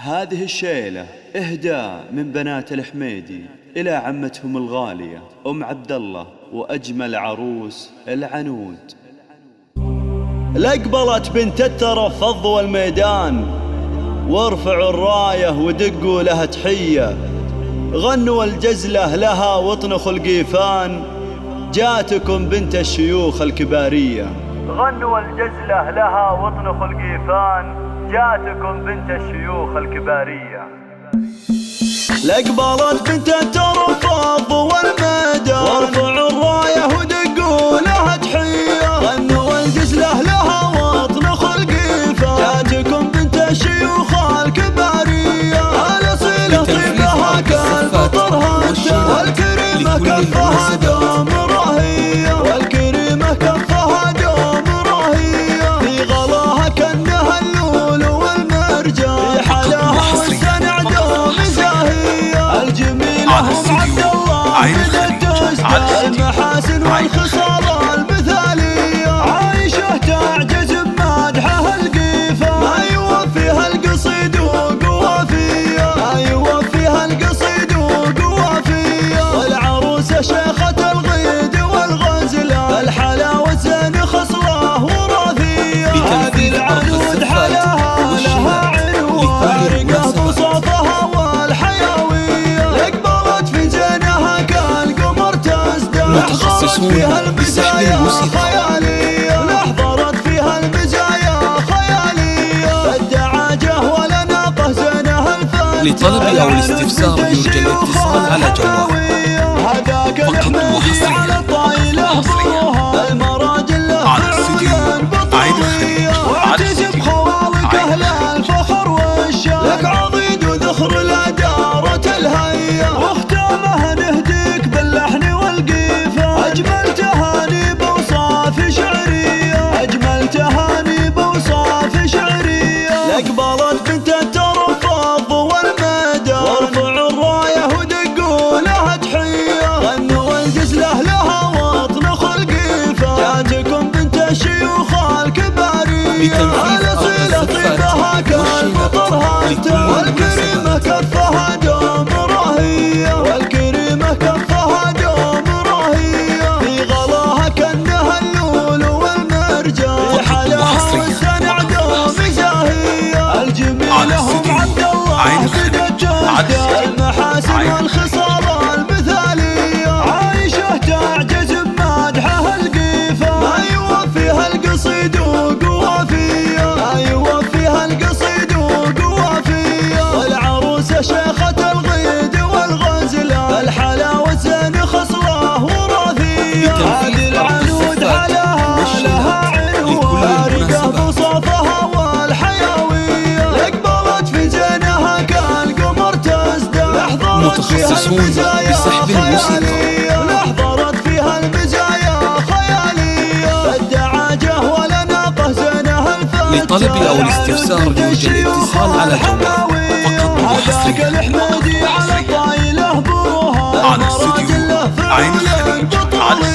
هذه الشيلة إهداء من بنات الحميدي إلى عمتهم الغالية أم عبد الله وأجمل عروس العنود. لقبلت بنت الترف فضوا الميدان، وارفعوا الراية ودقوا لها تحية، غنوا الجزلة لها واطنخوا القيفان، جاتكم بنت الشيوخ الكبارية. غنوا الجزلة لها واطنخوا القيفان، جاتكم بنت الشيوخ الكبارية. لقبلت بنت الترف فضوا الميدان، وارفعوا الراية ودقوا لها تحية، غنوا الجزلة لها واطنخوا القيفان، جاتكم بنت الشيوخ الكبارية. الأصيلة طيبها كالبطر هدى، والكريمة كفها دوم رهية، والكريمة كفها دوم رهية، في غلاها كأنها اللؤلؤ والمرجان، في حلاها والسنع دوم زاهية. الجميلة هم عبد الله بدت المحاسن والخصال المثالية، عايشة تعجز بمدحها القيفة، ما يوفيها القصيد وقوافية، ما يوفيها القصيد وقوافية. والعروسة شيخة الغيد والغزلة، الحلاوة زين خصلة وراثية، هذه العنود حلاها لها عنوان، رقة وصوفها والحيوية. لقبلت في زينها كالقمر تزداد، متخصصون بسحب الموسيقى، لحظرت فيها المزايا خيالية، الدعاجة والأناقة زينها الفن. لطلب أو الاستفسار يرجى الاتصال على جوال فقط وحصريا على الطايلة بروها، المراجل له فعلا بطولية، واعتزب خوالق أهل الفخر والشان، لك عضيد وذخر الأدارة الهية، واختامها نهديك باللحن والقيفة، أجمل تهاني بوصاف شعرية، أجمل تهاني بوصاف شعرية. لقبلت بنت الترف فضوا الميدان، وارفعوا الراية ودقوا لها تحية، غنوا الجزلة لها واطنخوا القيفة، جاتكم بنت الشيوخ الكبارية. الأصيلة طيبها كالبطر هدى، والكريمة كفها دوم رهية، والكريمة كفها دوم رهية، في غلاها كأنها اللؤلؤ والمرجان، في حلاها والسنع دوم زاهية. الجميلة هم عبد الله بدت المحاسن والخصال المثالية، عايشة تعجز بمدحها القيفة، ما يوفيها القصيد وقوافية، ما يوفيها القصيد وقوافية. والعروسة شيخة الغيد والغزلة، الحلاوة زين خصلة وراثية، هذه العنود حلاها لها عنوان، رقة وصوفها والحيوية. لقبلت في زينها كالقمر تزداد، لحظرت فيها المزايا خيالية، لحظرت فيها المزايا خيالية، الدعاجة والأناقة زينها الفتى. لطلب أو الاستفسار يرجى الاتصال على جوال فقط وحصريا الحميدي على الطايلة بروها، على استوديو عين الخليج على